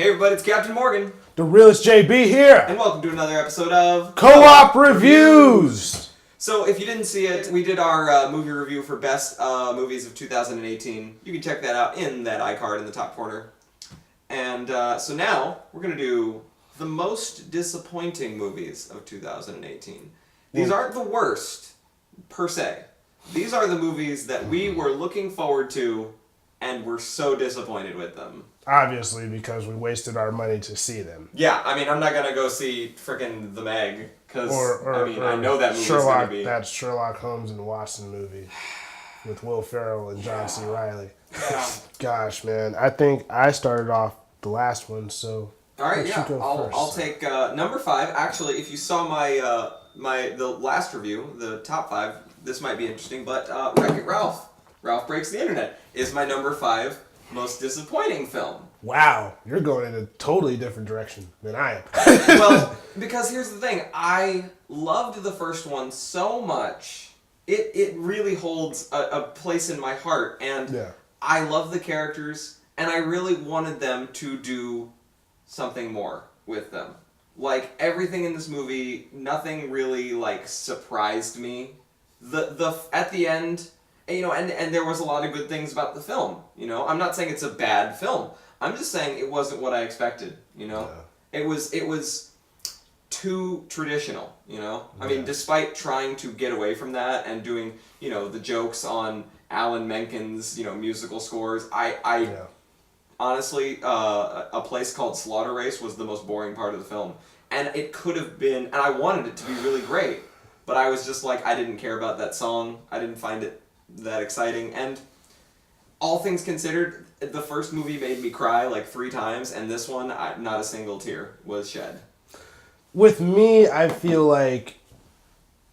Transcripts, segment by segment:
Hey everybody, it's Captain Morgan. The realest JB here. And welcome to another episode of Co-op Reviews. So if you didn't see it, we did our movie review for best movies of 2018. You can check that out in that iCard in the top corner. And so now we're going to do the most disappointing movies of 2018. These aren't the worst, per se. These are the movies that we were looking forward to and were so disappointed with them. Obviously, because we wasted our money to see them. Yeah, I mean, I'm not going to go see frickin' The Meg, because, I know that movie's going to be... That Sherlock Holmes and Watson movie with Will Ferrell and John C. Reilly. Yeah. Gosh, man. I think I started off the last one, so... All right, yeah, I'll take number 5. Actually, if you saw the last review, the top 5, this might be interesting, but Wreck-It Ralph, Ralph Breaks the Internet, is my number 5 most disappointing film. Wow, you're going in a totally different direction than I am. Well, because here's the thing. I loved the first one so much. It really holds a place in my heart, and yeah. I love the characters, and I really wanted them to do something more with them. Like, everything in this movie, nothing really, like, surprised me. At the end... You know, and there was a lot of good things about the film, you know. I'm not saying it's a bad film. I'm just saying it wasn't what I expected, you know. Yeah. It was too traditional, you know. I mean, despite trying to get away from that and doing, you know, the jokes on Alan Menken's, you know, musical scores, honestly, A Place Called Slaughter Race was the most boring part of the film. And it could have been, and I wanted it to be really great, but I was just like, I didn't care about that song. I didn't find it that exciting, and all things considered, the first movie made me cry like 3 times, and this one, not a single tear was shed. With me, I feel like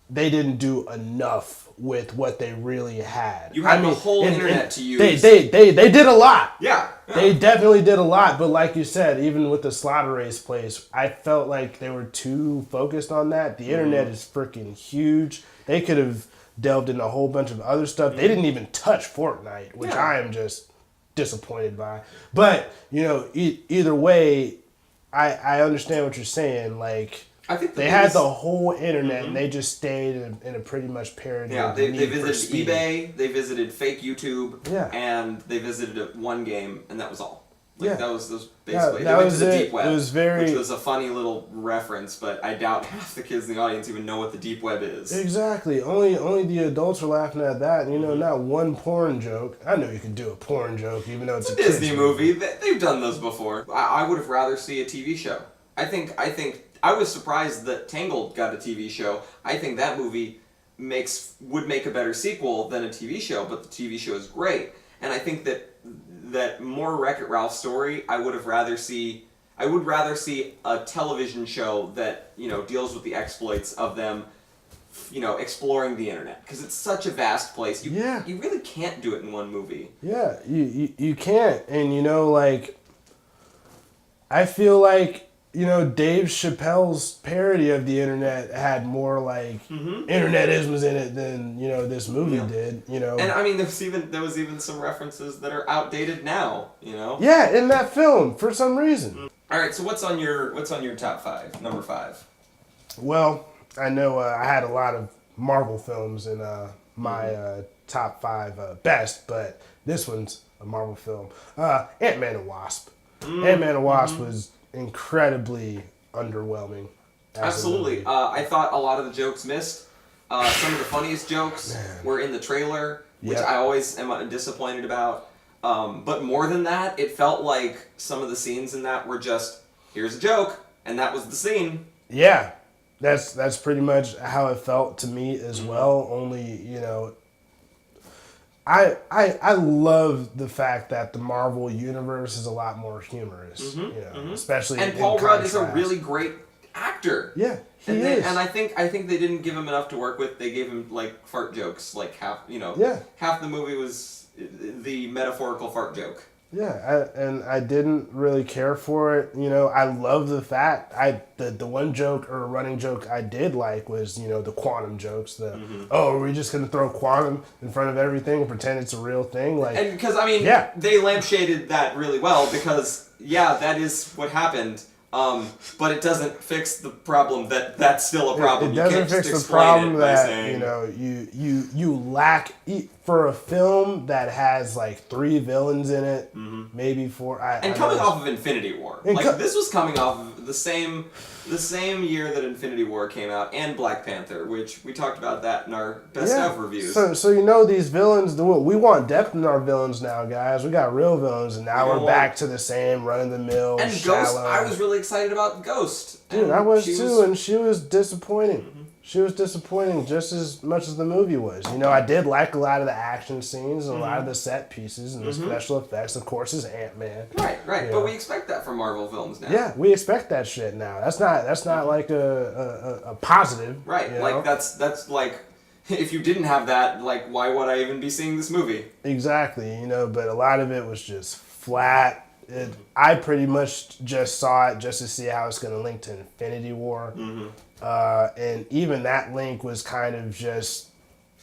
they didn't do enough with what they really had. You had the whole internet to use. They did a lot. Yeah. They definitely did a lot, but like you said, even with the Slaughter Race place, I felt like they were too focused on that. The internet is freaking huge. They could have delved into a whole bunch of other stuff. They didn't even touch Fortnite, which I am just disappointed by. But, you know, either way, I understand what you're saying. Like, I think they had the whole internet, and they just stayed in a pretty much parody. Yeah, they visited eBay, they visited fake YouTube, and they visited one game, and that was all. Like, that was basically, they went to the deep web, it was which was a funny little reference, but I doubt half the kids in the audience even know what the deep web is. Exactly. Only the adults are laughing at that, and, you know, not one porn joke. I know you can do a porn joke, even though it's a Disney movie. They've done those before. I would have rather see a TV show. I think I was surprised that Tangled got a TV show. I think that movie would make a better sequel than a TV show, but the TV show is great. And I think that more Wreck-It Ralph story, I would rather see a television show that, you know, deals with the exploits of them, you know, exploring the internet, because it's such a vast place. You really can't do it in one movie. Yeah, you can't. And, you know, like, I feel like, you know, Dave Chappelle's parody of the internet had more, like, internetisms in it than, you know, this movie did, you know. And, I mean, there was even some references that are outdated now, you know. Yeah, in that film, for some reason. All right, so what's on your top 5, number 5? Well, I know I had a lot of Marvel films in my top 5 best, but this one's a Marvel film. Ant-Man and Wasp. Ant-Man and Wasp was incredibly underwhelming. Absolutely. I thought a lot of the jokes missed. Some of the funniest jokes were in the trailer, which I always am disappointed about. But more than that, it felt like some of the scenes in that were just, here's a joke, and that was the scene. Yeah, that's pretty much how it felt to me as well. Only, you know, I love the fact that the Marvel universe is a lot more humorous, you know, especially. And Paul Rudd is a really great actor. Yeah, he is. And I think they didn't give him enough to work with. They gave him like fart jokes, like half the movie was the metaphorical fart joke. Yeah, and I didn't really care for it. You know, I love the fact the one joke or running joke I did like was, you know, the quantum jokes. Oh, are we just gonna throw quantum in front of everything and pretend it's a real thing? Like, and because I mean, they lampshaded that really well because that is what happened. But it doesn't fix the problem that's still a problem. It doesn't fix the problem that, you know, you lack for a film that has like 3 villains in it, maybe 4. And coming off of Infinity War, this was coming off of the same year that Infinity War came out, and Black Panther, which we talked about that in our best of reviews. So you know, these villains, we want depth in our villains now, guys. We got real villains, and now we're back to the same run-of-the-mill. And shallow. Ghost, I was really excited about Ghost. Dude, I was too, and she was disappointing. She was disappointing just as much as the movie was. You know, I did like a lot of the action scenes, and a lot of the set pieces, and the special effects. Of course, is AntMan. Right. But we expect that from Marvel films now. Yeah, we expect that shit now. That's not like a positive. Right. You know? Like that's like, if you didn't have that, like, why would I even be seeing this movie? Exactly. You know, but a lot of it was just flat. I pretty much just saw it just to see how it's going to link to Infinity War. And even that link was kind of just...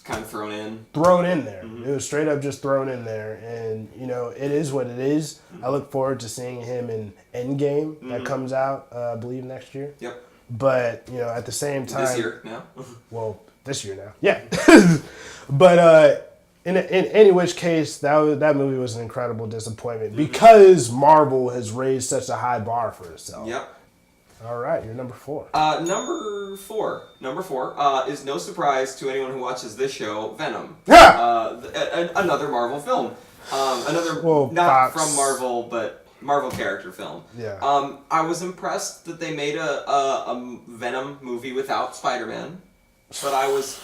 kind of thrown in. Thrown in there. It was straight up just thrown in there. And, you know, it is what it is. I look forward to seeing him in Endgame that comes out, I believe, next year. Yep. But, you know, at the same time... This year now? Well, this year now. Yeah. But... In any which case, that movie was an incredible disappointment because Marvel has raised such a high bar for itself. Yep. All right, you're number 4. Number four is no surprise to anyone who watches this show, Venom. Another Marvel film. Not from Marvel, but Marvel character film. Yeah. I was impressed that they made a Venom movie without Spider-Man, but I was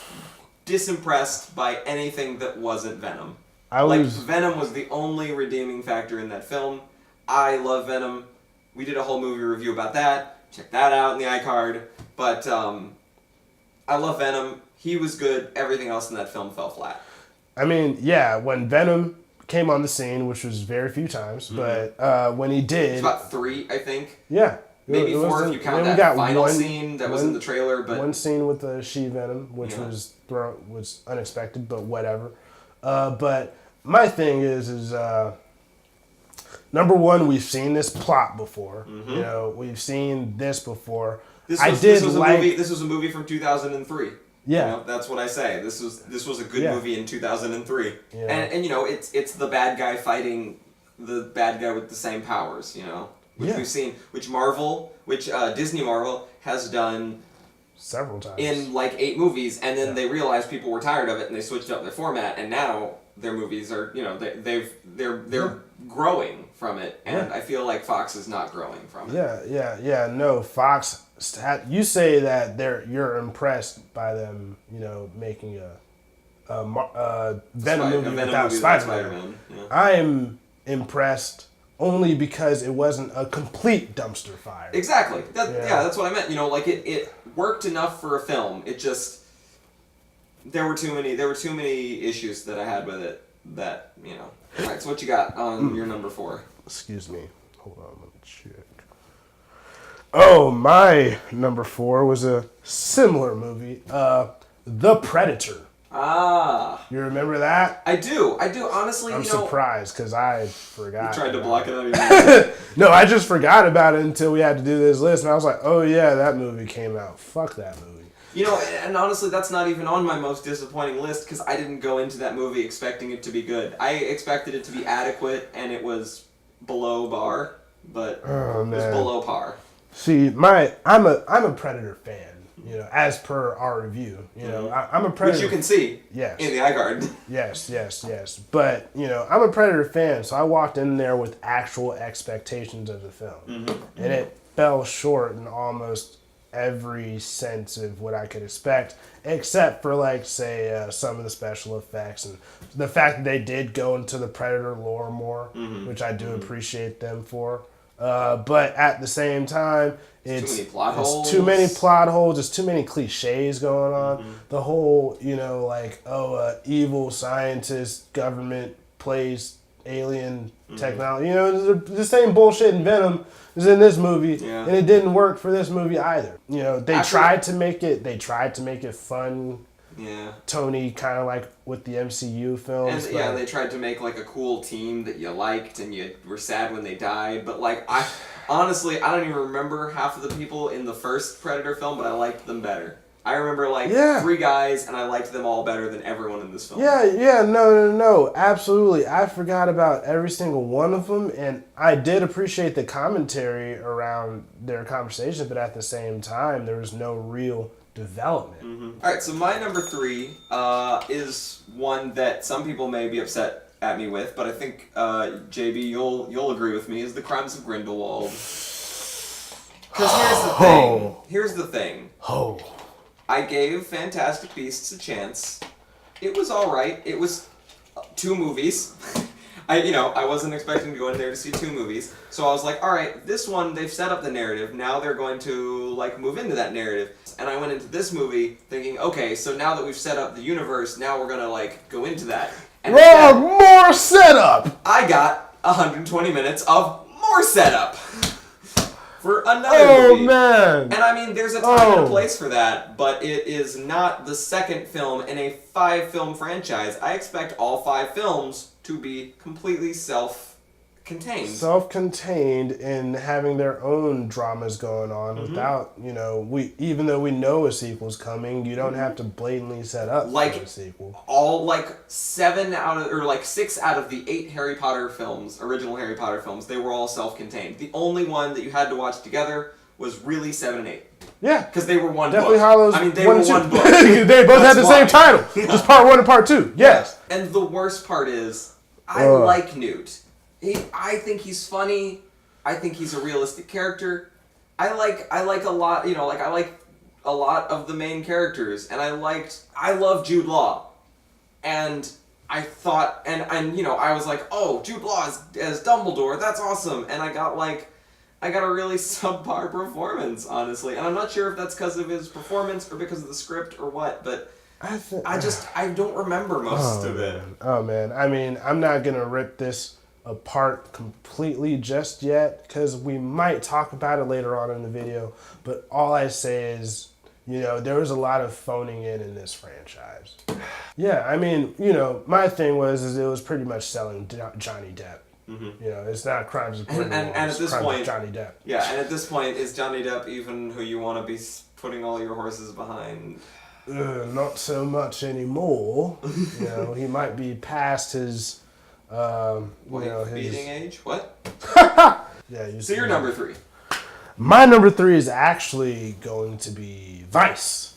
disimpressed by anything that wasn't Venom. Venom was the only redeeming factor in that film. I love Venom. We did a whole movie review about that. Check that out in the iCard. But I love Venom. He was good. Everything else in that film fell flat. I mean, yeah, when Venom came on the scene, which was very few times, but when he did... It's about 3, I think. Yeah. Maybe 4 if you count that final scene that was in the trailer. But one scene with the She-Venom, which was unexpected, but whatever. But my thing is number one, we've seen this plot before. You know, we've seen this before. This was a movie from 2003. Yeah, you know, that's what I say. This was a good movie in 2003. Yeah. And you know, it's the bad guy fighting the bad guy with the same powers. You know. Which we've seen, which Disney Marvel has done several times in like 8 movies, and then they realized people were tired of it, and they switched up their format, and now their movies are, you know, they're growing from it, and I feel like Fox is not growing from it. Yeah. No, Fox. You say that you're impressed by them, you know, making a Venom movie without Spider-Man. Yeah. I am impressed. Only because it wasn't a complete dumpster fire. Exactly. That's what I meant. You know, like it worked enough for a film. It just there were too many issues that I had with it that, you know. All right, so what you got on your number 4? Excuse me. Hold on, let me check. Oh, my number 4 was a similar movie, The Predator. Ah. You remember that? I do. Honestly, I'm surprised because I forgot. You tried to block it out of your mind. No, I just forgot about it until we had to do this list, and I was like, oh yeah, that movie came out. Fuck that movie. You know, and honestly, that's not even on my most disappointing list because I didn't go into that movie expecting it to be good. I expected it to be adequate, and it was below bar, but it was below par. See, I'm a Predator fan. You know, as per our review, you know, I'm a Predator. Which you can see in the iCard. Yes. But, you know, I'm a Predator fan, so I walked in there with actual expectations of the film. And it fell short in almost every sense of what I could expect, except for, like, say, some of the special effects and the fact that they did go into the Predator lore more, which I do appreciate them for. But at the same time, it's too many plot holes. There's too many cliches going on. The whole, you know, like, evil scientist government plays alien technology. You know, the same bullshit in Venom is in this movie, and it didn't work for this movie either. You know, they tried to make it fun. Yeah. Tony, kind of like with the MCU films. And they tried to make like a cool team that you liked and you were sad when they died. But like, honestly, I don't even remember half of the people in the first Predator film, but I liked them better. I remember like 3 guys, and I liked them all better than everyone in this film. No, absolutely. I forgot about every single one of them, and I did appreciate the commentary around their conversation, but at the same time, there was no real development. All right, so my number 3 is one that some people may be upset at me with, but I think JB, you'll agree with me, is the Crimes of Grindelwald. Because here's the thing. I gave Fantastic Beasts a chance. It was all right. It was 2 movies. I wasn't expecting to go in there to see 2 movies. So I was like, all right, this one, they've set up the narrative. Now they're going to, like, move into that narrative. And I went into this movie thinking, okay, so now that we've set up the universe, now we're going to, like, go into that. And more setup! I got 120 minutes of more setup. For another movie. Man. And I mean, there's a time and a place for that, but it is not the second film in a 5-film franchise. I expect all 5 films to be completely self-contained. Self-contained and having their own dramas going on without, even though we know a sequel's coming, you don't have to blatantly set up for a sequel. All 6 out of the 8 Harry Potter films, original Harry Potter films, they were all self-contained. The only one that you had to watch together was really 7 and 8. Yeah. Because they were one Definitely book. Hollows. I mean, they were one book. They both had the same title. Just part 1 and part 2. Yes. And the worst part is, I like Newt. I think he's funny. I think he's a realistic character. I like a lot, I like a lot of the main characters, and I love Jude Law. And I thought, I was like, oh, Jude Law as Dumbledore, that's awesome. And I got a really subpar performance, honestly. And I'm not sure if that's because of his performance or because of the script or what, but I don't remember most of it. Oh, man. I mean, I'm not going to rip this apart completely just yet, because we might talk about it later on in the video, but all I say is, there was a lot of phoning in this franchise. Yeah, I mean, my thing is it was pretty much selling Johnny Depp. It's not Crimes of Grindelwald, and at this point, Johnny Depp. Yeah, and at this point, is Johnny Depp even who you want to be putting all your horses behind? Not so much anymore. He might be past his beating age? What? Yeah. So you're number 3. My number 3 is actually going to be Vice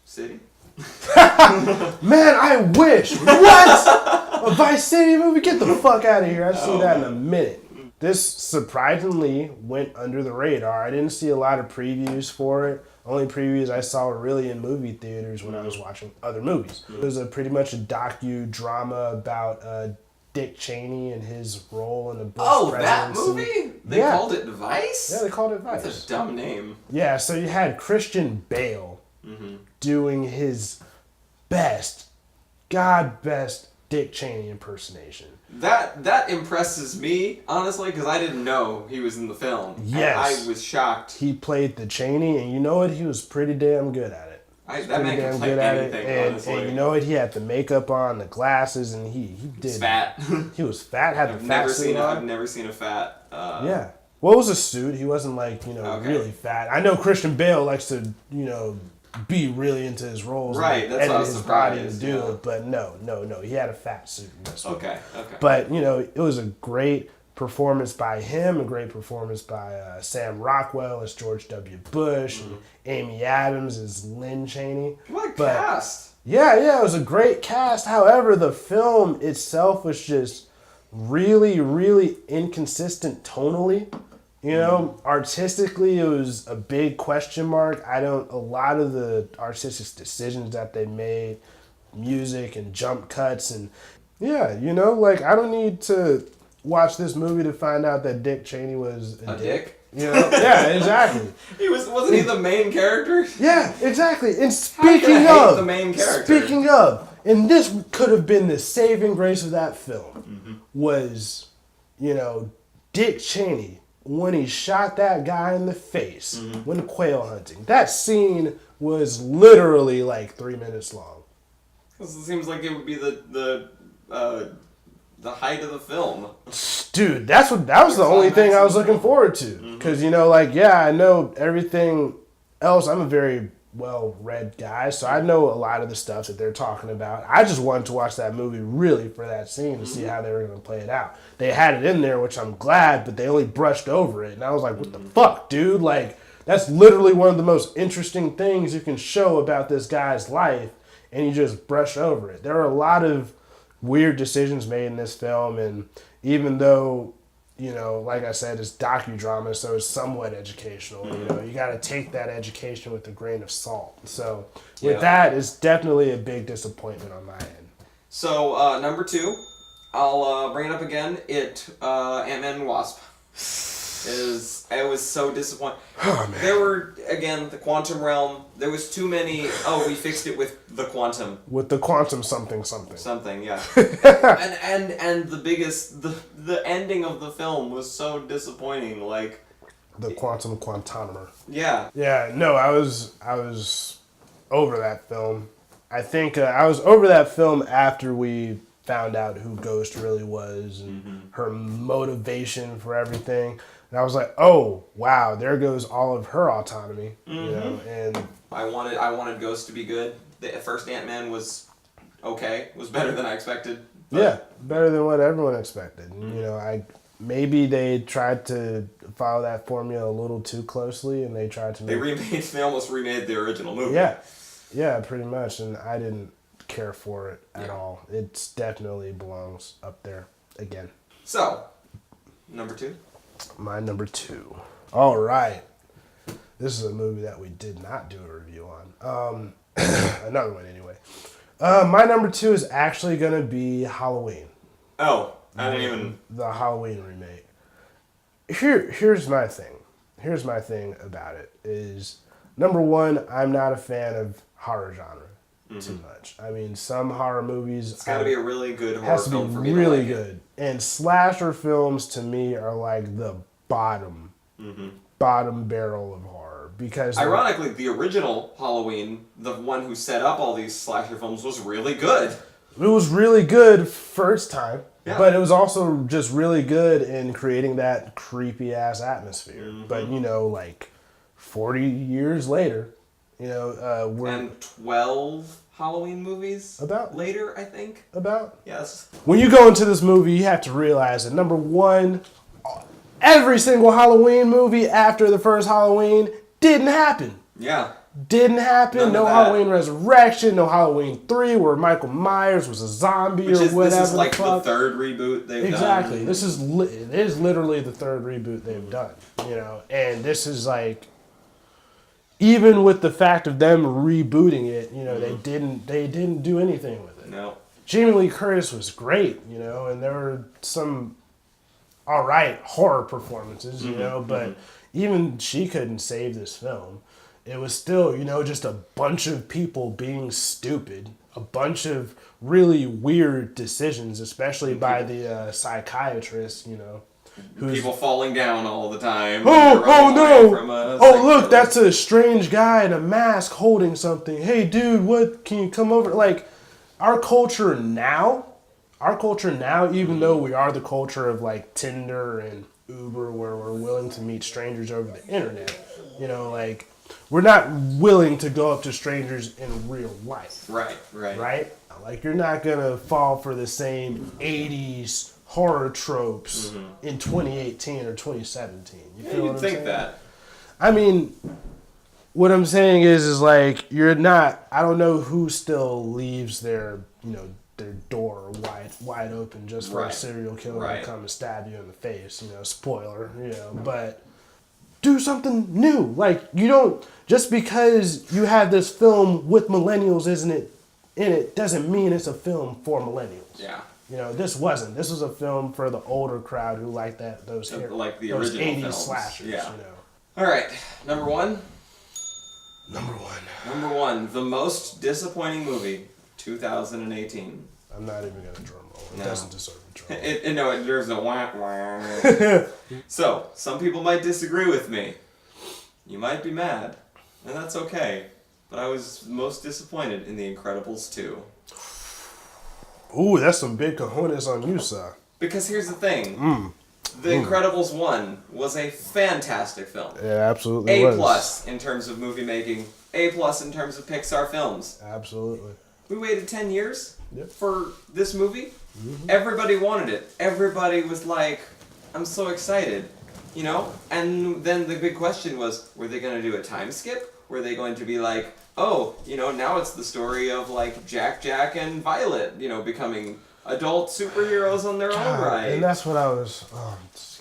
City. Man, I wish. What? A Vice City movie? Get the fuck out of here! I've seen that in a minute. This surprisingly went under the radar. I didn't see a lot of previews for it. Only previews I saw were really in movie theaters when I was watching other movies. It was pretty much a docudrama about Dick Cheney and his role in the Bush presidency. That movie? They called it Vice? Yeah, they called it Vice. That's a dumb name. Yeah, so you had Christian Bale doing his best Dick Cheney impersonation. That impresses me, honestly, because I didn't know he was in the film. Yes. And I was shocked. He played the Cheney, and you know what? He was pretty damn good at it. That man can play anything, honestly. And you know what? He had the makeup on, the glasses, and he did. He's fat. He was fat, had the fat suit on. I've never seen a fat... Yeah. Well, it was a suit. He wasn't really fat. I know Christian Bale likes to, be really into his roles. Right, that's what I was surprised. To do it, but no. He had a fat suit in this one. Okay. But, it was a great performance by him, a great performance by Sam Rockwell as George W. Bush, and Amy Adams as Lynn Cheney. What cast? Yeah, it was a great cast. However, the film itself was just really, really inconsistent tonally. Artistically, it was a big question mark. A lot of the artistic decisions that they made, music and jump cuts, and I don't need to watch this movie to find out that Dick Cheney was a dick. Yeah, exactly. Wasn't he the main character? Yeah, exactly. And the main character. Speaking of, And this could have been the saving grace of that film was, Dick Cheney, when he shot that guy in the face when quail hunting. That scene was literally like 3 minutes long. It seems like it would be the height of the film. Dude, that was the only thing I was looking forward to. Because, I know everything else. I'm a very well-read guy, so I know a lot of the stuff that they're talking about. I just wanted to watch that movie really for that scene to see how they were going to play it out. They had it in there, which I'm glad, but they only brushed over it. And I was like, what the fuck, dude? Like, that's literally one of the most interesting things you can show about this guy's life, and you just brush over it. There are a lot of weird decisions made in this film, and even though, like I said, it's docudrama, so it's somewhat educational. You got to take that education with a grain of salt. So with that, it's definitely a big disappointment on my end. So number 2, I'll bring it up again. Ant-Man and Wasp. It was so disappointing. Oh, man. There were, again, the quantum realm. There was too many. Oh, we fixed it with the quantum. With the quantum something. Something, yeah. and the biggest, the ending of the film was so disappointing. Like the quantimer. Yeah. Yeah. No, I was over that film. I think I was over that film after we found out who Ghost really was and her motivation for everything. And I was like, oh, wow, there goes all of her autonomy. And I wanted Ghost to be good. The first Ant-Man was okay. Was better than I expected. Yeah, better than what everyone expected. Maybe they tried to follow that formula a little too closely, and they tried to They almost remade the original movie. Yeah, pretty much, and I didn't care for it at all. It definitely belongs up there again. So, number 2? My number 2. All right. This is a movie that we did not do a review on. Another one anyway. My number 2 is actually going to be Halloween. Oh, I didn't even... The Halloween remake. Here's my thing. Here's my thing about it is, number 1, I'm not a fan of horror genre too much. I mean, some horror movies... It's got to be a really good horror film for me to like. Really good. And slasher films, to me, are like the bottom barrel of horror. Because... Ironically, the original Halloween, the one who set up all these slasher films, was really good. It was really good first time. Yeah. But it was also just really good in creating that creepy-ass atmosphere. But, 40 years later... and 12 Halloween movies later, I think. Yes. When you go into this movie, you have to realize that, number 1, every single Halloween movie after the first Halloween didn't happen. Yeah. Didn't happen. No Halloween Resurrection, no Halloween 3 where Michael Myers was a zombie or whatever. This is like the third reboot they've done. Exactly. It is literally the third reboot they've done. And this is like... Even with the fact of them rebooting it, they didn't do anything with it. No. Jamie Lee Curtis was great, and there were some all right horror performances, but even she couldn't save this film. It was still, just a bunch of people being stupid, a bunch of really weird decisions, especially by the psychiatrist, people falling down all the time. Oh no! Oh look, that's a strange guy in a mask holding something. Hey dude, what? Can you come over? Like, our culture now, even though we are the culture of like Tinder and Uber, where we're willing to meet strangers over the internet, we're not willing to go up to strangers in real life. Right? Like, you're not gonna fall for the same 80s horror tropes in 2018 or 2017. You'd think that. I mean, what I'm saying is like, you're not... I don't know who still leaves their door wide open just for a serial killer to come and stab you in the face. Spoiler. But do something new. Like, you don't... Just because you have this film with millennials in it doesn't mean it's a film for millennials. Yeah. This wasn't. This was a film for the older crowd who like those like the those original 80s films. slashers. Yeah. All right, number 1. Number one. Number 1, the most disappointing movie 2018. I'm not even going to drum roll. It doesn't deserve a drum roll. No, it deserves a wah wah. So, some people might disagree with me. You might be mad, and that's okay. But I was most disappointed in The Incredibles 2. Ooh, that's some big cojones on you, sir. Because here's the thing. The Incredibles 1 was a fantastic film. It absolutely was. A+ in terms of movie making. A+ in terms of Pixar films. Absolutely. We waited 10 years for this movie. Everybody wanted it. Everybody was like, I'm so excited. You know? And then the big question was, were they going to do a time skip? Were they going to be like, oh, you know, now it's the story of like Jack and Violet, you know, becoming adult superheroes on their own right. And that's what I was.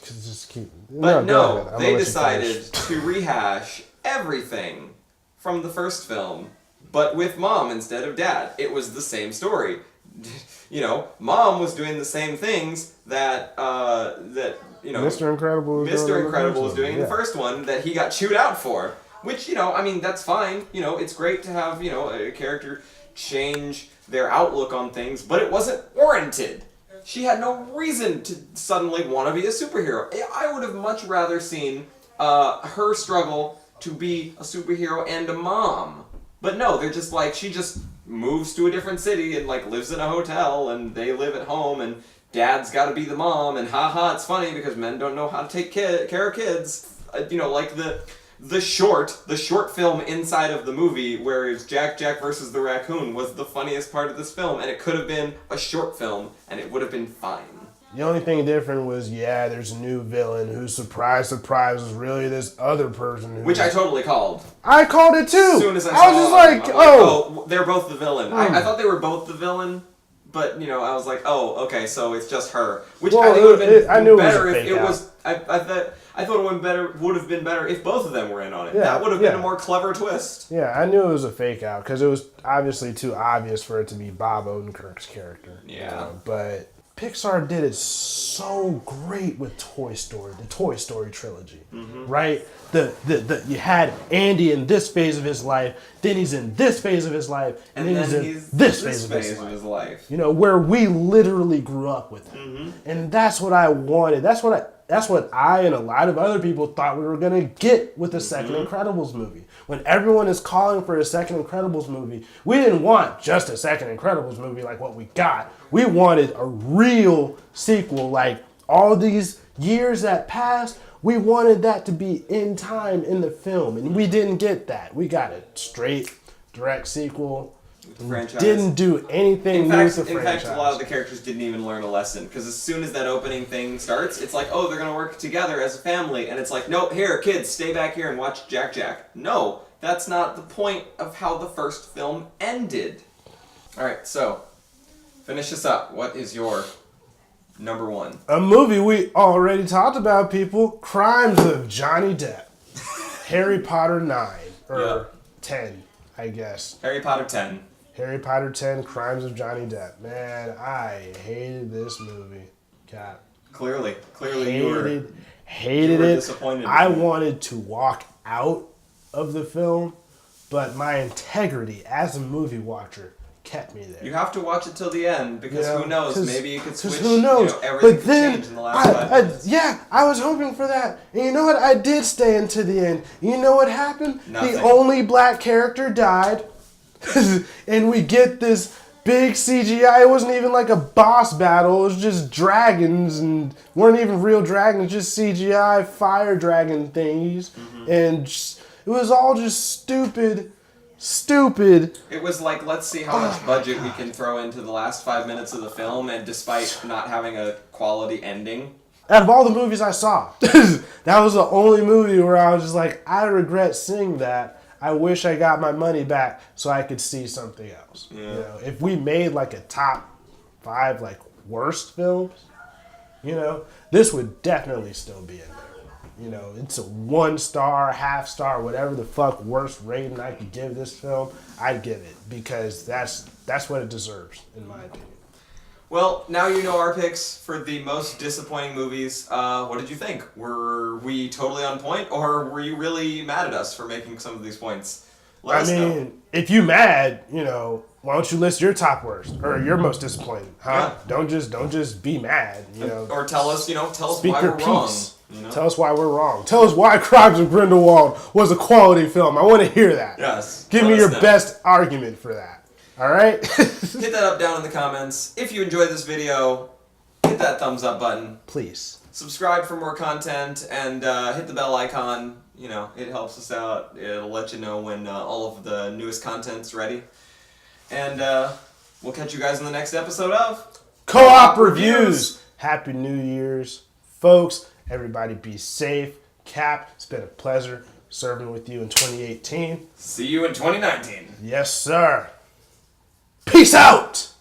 Just keep. But no, they decided to rehash everything from the first film, but with Mom instead of Dad. It was the same story. You know, Mom was doing the same things that you know Mr. Incredible was doing in the first one that he got chewed out for. Which, you know, I mean, that's fine. You know, it's great to have, you know, a character change their outlook on things, but it wasn't warranted. She had no reason to suddenly want to be a superhero. I would have much rather seen her struggle to be a superhero and a mom. But no, they're just like, she just moves to a different city and like lives in a hotel and they live at home and Dad's got to be the mom and haha, it's funny because men don't know how to take care of kids. You know, like the short film inside of the movie where it's Jack versus the raccoon was the funniest part of this film, and it could have been a short film and it would have been fine. The only thing different was, there's a new villain who, surprise, was really this other person. Which I totally called. I called it too! As soon as I was just like, oh, they're both the villain. I thought they were both the villain, but, you know, I was like, oh, okay, so it's just her. Which I think would have been better if it was... I thought it would have been better if both of them were in on it. That would have been a more clever twist. Yeah, I knew it was a fake out because it was obviously too obvious for it to be Bob Odenkirk's character. Yeah. You know, but Pixar did it so great with Toy Story, the Toy Story trilogy, right? You had Andy in this phase of his life, then he's in this phase of his life, and then he's in this phase of his life. You know, where we literally grew up with him. And that's what I wanted. That's what I and a lot of other people thought we were going to get with the second Incredibles movie. When everyone is calling for a second Incredibles movie, we didn't want just a second Incredibles movie like what we got. We wanted a real sequel. Like all these years that passed, we wanted that to be in time in the film. And we didn't get that. We got a straight, direct sequel. Franchise. Didn't do anything new with the franchise. In fact, a lot of the characters didn't even learn a lesson. Because as soon as that opening thing starts, it's like, oh, they're going to work together as a family. And it's like, no, here, kids, stay back here and watch Jack. No, that's not the point of how the first film ended. Alright, so, finish this up. What is your number one? A movie we already talked about, people. Crimes of Johnny Depp. Harry Potter 9. Or 10, I guess. Harry Potter 10. Harry Potter 10, Crimes of Johnny Depp. Man, I hated this movie. God. Clearly you were disappointed. I wanted to walk out of the film, but my integrity as a movie watcher kept me there. You have to watch it till the end because who knows? Maybe you could switch. Who knows? Everything but then change in the last 5 minutes. I was hoping for that. And you know what? I did stay into the end. You know what happened? Nothing. The only black character died. And we get this big CGI. It wasn't even like a boss battle. It was just dragons, and weren't even real dragons, just CGI fire dragon thingies. And it was all just stupid. It was like, let's see how much budget we can throw into the last 5 minutes of the film, and despite not having a quality ending. Out of all the movies I saw, that was the only movie where I was just like, I regret seeing that. I wish I got my money back so I could see something else. Yeah. You know, if we made like a top 5 like worst films, you know, this would definitely still be in there. You know, it's a 1 star, half star, whatever the fuck worst rating I could give this film, I'd give it because that's what it deserves, in my opinion. Well, now you know our picks for the most disappointing movies. What did you think? Were we totally on point, or were you really mad at us for making some of these points? Let us know. If you mad, you know, Why don't you list your top worst or your most disappointing? Huh? Yeah. Don't just be mad. You know, or tell us speak why your we're piece. wrong. You know? Tell us why we're wrong. Tell us why Crimes of Grindelwald was a quality film. I want to hear that. Yes. Give me your best argument for that. All right? Hit that up down in the comments. If you enjoyed this video, hit that thumbs up button. Please. Subscribe for more content and hit the bell icon. You know, it helps us out. It'll let you know when all of the newest content's ready. And we'll catch you guys in the next episode of Co-op Reviews. Happy New Year's, folks. Everybody be safe. Cap, it's been a pleasure serving with you in 2018. See you in 2019. Yes, sir. Peace out.